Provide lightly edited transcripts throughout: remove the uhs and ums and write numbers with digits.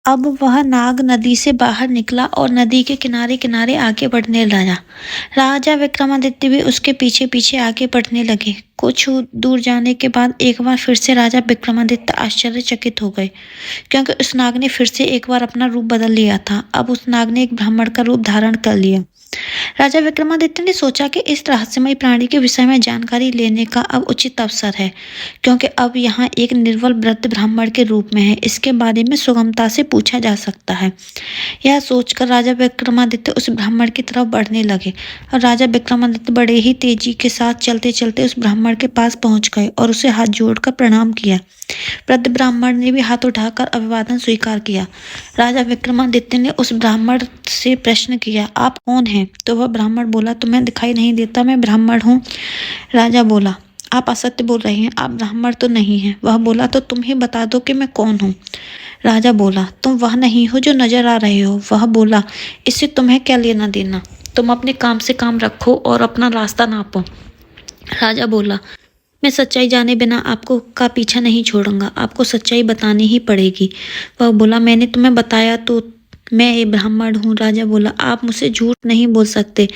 अब वह नाग नदी से बाहर निकला और नदी के किनारे किनारे आगे बढ़ने लगा। राजा विक्रमादित्य भी उसके पीछे पीछे आगे बढ़ने लगे। कुछ दूर जाने के बाद एक बार फिर से राजा विक्रमादित्य आश्चर्यचकित हो गए, क्योंकि उस नाग ने फिर से एक बार अपना रूप बदल लिया था। अब उस नाग ने एक ब्राह्मण का रूप धारण कर लिया। राजा विक्रमादित्य ने सोचा कि इस रहस्यमय प्राणी के विषय में जानकारी लेने का अब उचित अवसर है, क्योंकि अब यहाँ एक निर्बल वृद्ध ब्राह्मण के रूप में है। इसके बारे में सुगमता से पूछा जा सकता है। यह सोचकर राजा विक्रमादित्य उस ब्राह्मण की तरफ बढ़ने लगे और राजा विक्रमादित्य बड़े ही तेजी के साथ चलते चलते उस ब्राह्मण के पास पहुंच गए और उसे हाथ जोड़कर प्रणाम किया। वृद्ध ब्राह्मण ने भी हाथ उठाकर अभिवादन स्वीकार किया। राजा विक्रमादित्य ने उस ब्राह्मण से प्रश्न किया, आप कौन हैं? तो वह ब्राह्मण बोला, तुम्हें दिखाई नहीं देता मैं ब्राह्मण हूँ। राजा बोला, आप असत्य बोल रहे हैं, आप ब्राह्मण तो नहीं हैं। वह बोला, तो तुम ही बता दो कि मैं कौन हूँ। राजा बोला, तुम वह नहीं हो जो नजर आ रहे हो। वह बोला, इससे तुम्हें क्या लेना देना, तुम अपने काम से काम रखो और अपना रास्ता नापो। राजा बोला, मैं सच्चाई जाने बिना आपको का पीछा नहीं छोड़ूंगा, आपको सच्चाई बतानी ही पड़ेगी। वह बोला, मैंने तुम्हें बताया तो मैं एक ब्राह्मण हूँ। राजा बोला, आप मुझसे झूठ नहीं बोल सकते,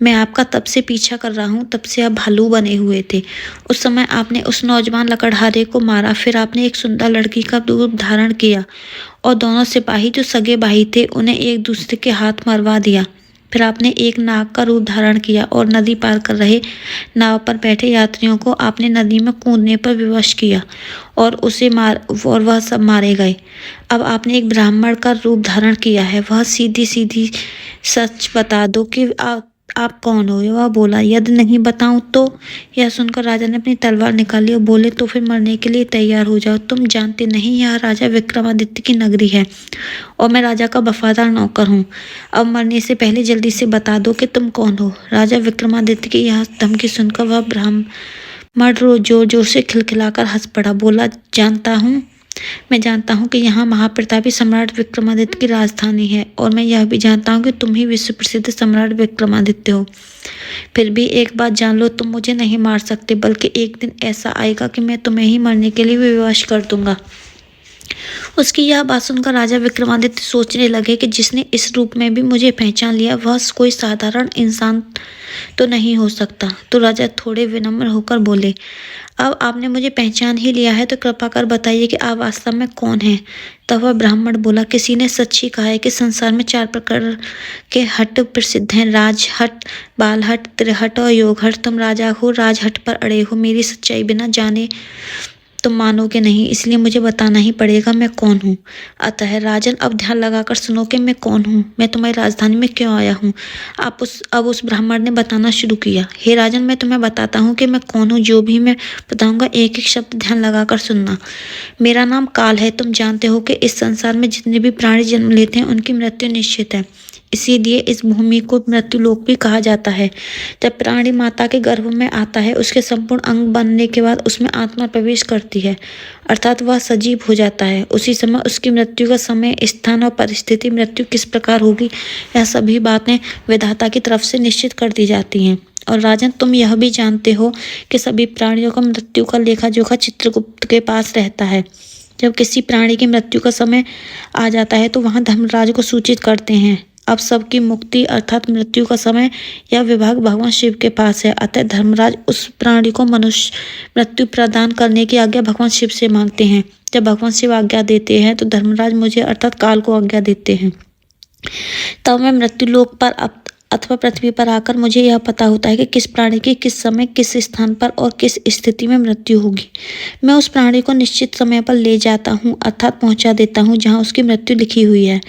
मैं आपका तब से पीछा कर रहा हूँ, तब से आप भालू बने हुए थे। उस समय आपने उस नौजवान लकड़हारे को मारा, फिर आपने एक सुंदर लड़की का रूप धारण किया और दोनों सिपाही जो सगे भाई थे उन्हें एक दूसरे के हाथ मरवा दिया। फिर आपने एक नाग का रूप धारण किया और नदी पार कर रहे नाव पर बैठे यात्रियों को आपने नदी में कूदने पर विवश किया और वह सब मारे गए। अब आपने एक ब्राह्मण का रूप धारण किया है, वह सीधी सीधी सच बता दो कि आप कौन हो। वह बोला, यदि नहीं बताऊं तो। यह सुनकर राजा ने अपनी तलवार निकाली और बोले, तो फिर मरने के लिए तैयार हो जाओ। तुम जानते नहीं यह राजा विक्रमादित्य की नगरी है और मैं राजा का वफादार नौकर हूँ। अब मरने से पहले जल्दी से बता दो कि तुम कौन हो। राजा विक्रमादित्य की यह धमकी सुनकर वह ब्राह्मण जोर जोर से खिलखिलाकर हंस पड़ा। बोला, मैं जानता हूँ कि यहाँ महाप्रतापी सम्राट विक्रमादित्य की राजधानी है और मैं यह भी जानता हूँ कि तुम ही विश्व प्रसिद्ध सम्राट विक्रमादित्य हो। फिर भी एक बात जान लो, तुम मुझे नहीं मार सकते, बल्कि एक दिन ऐसा आएगा कि मैं तुम्हें ही मरने के लिए विवश कर दूंगा। उसकी यह बात सुनकर राजा विक्रमादित्य सोचने लगे कि जिसने इस रूप में भी मुझे पहचान लिया वह कोई साधारण इंसान तो नहीं हो सकता। तो राजा थोड़े विनम्र होकर बोले, अब आपने मुझे पहचान ही लिया है तो कृपा कर बताइए कि आप वास्तव में कौन हैं। तब वह ब्राह्मण बोला, किसी ने सच ही कहा है कि संसार में 4 प्रकार के हट प्रसिद्ध हैं, राजहट, बालहट, त्रिहट और योगहट। तुम राजा हो, राजहट पर अड़े हो। मेरी सच्चाई बिना जाने तुम मानोगे नहीं, इसलिए मुझे बताना ही पड़ेगा मैं कौन हूँ। अतः राजन, अब ध्यान लगाकर सुनो कि मैं कौन हूँ, मैं तुम्हारी राजधानी में क्यों आया हूँ। अब उस ब्राह्मण ने बताना शुरू किया। हे राजन, मैं तुम्हें बताता हूँ कि मैं कौन हूँ। जो भी मैं बताऊंगा एक एक शब्द ध्यान लगाकर सुनना। मेरा नाम काल है। तुम जानते हो कि इस संसार में जितने भी प्राणी जन्म लेते हैं उनकी मृत्यु निश्चित है, इसीलिए इस भूमि को मृत्युलोक भी कहा जाता है। जब प्राणी माता के गर्भ में आता है, उसके संपूर्ण अंग बनने के बाद उसमें आत्मा प्रवेश करती है, अर्थात वह सजीव हो जाता है। उसी समय उसकी मृत्यु का समय, स्थान और परिस्थिति, मृत्यु किस प्रकार होगी, यह सभी बातें विधाता की तरफ से निश्चित कर दी जाती हैं। और राजन, तुम यह भी जानते हो कि सभी प्राणियों का मृत्यु का लेखा जोखा चित्रगुप्त के पास रहता है। जब किसी प्राणी की मृत्यु का समय आ जाता है तो वहाँ धर्मराज को सूचित करते हैं। अब सबकी मुक्ति अर्थात मृत्यु का समय यह विभाग भगवान शिव के पास है। अतः धर्मराज उस प्राणी को मनुष्य मृत्यु प्रदान करने की आज्ञा भगवान शिव से मांगते हैं। जब भगवान शिव आज्ञा देते हैं तो धर्मराज मुझे अर्थात काल को आज्ञा देते हैं। तब मैं मृत्युलोक पर अथवा पृथ्वी पर आकर मुझे यह पता होता है कि किस प्राणी की किस समय, किस स्थान पर और किस स्थिति में मृत्यु होगी। मैं उस प्राणी को निश्चित समय पर ले जाता हूँ, अर्थात पहुँचा देता हूँ जहाँ उसकी मृत्यु लिखी हुई है,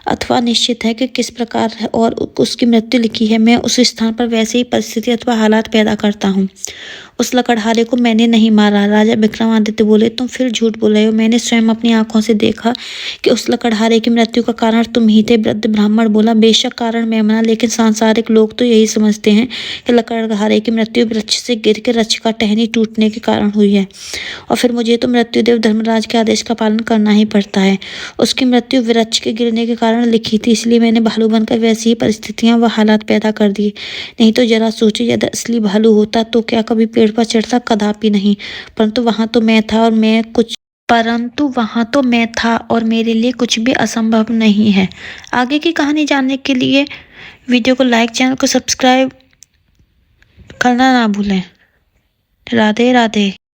अथवा निश्चित है कि किस प्रकार है और उसकी मृत्यु लिखी है। मैं उस स्थान पर वैसे ही परिस्थिति अथवा हालात पैदा करता हूँ। उस लकड़हारे को मैंने नहीं मारा। राजा विक्रमादित्य बोले, तुम फिर झूठ बोल रहे हो। मैंने स्वयं अपनी आंखों से देखा कि उस लकड़हारे की मृत्यु का कारण तुम ही थे। वृद्ध ब्राह्मण बोला, बेशक कारण मैं मना, लेकिन सांसारिक लोग तो यही समझते हैं कि लकड़हारे की मृत्यु वृक्ष से गिर के वृक्ष का टहनी टूटने के कारण हुई है और फिर मुझे तो मृत्युदेव धर्मराज के आदेश का पालन करना ही पड़ता है। उसकी मृत्यु वृक्ष के गिरने के कारण लिखी थी, इसलिए मैंने भालू बनकर वैसी ही परिस्थितियां व हालात पैदा कर दिए। नहीं तो जरा सोचो, यदि असली भालू होता तो क्या कभी पेड़ पर चढ़ता? कदापि नहीं। परंतु वहां तो मैं था और मैं कुछ परंतु वहाँ तो मैं था और मेरे लिए कुछ भी असंभव नहीं है। आगे की कहानी जानने के लिए वीडियो को लाइक, चैनल को सब्सक्राइब करना ना भूलें। राधे राधे।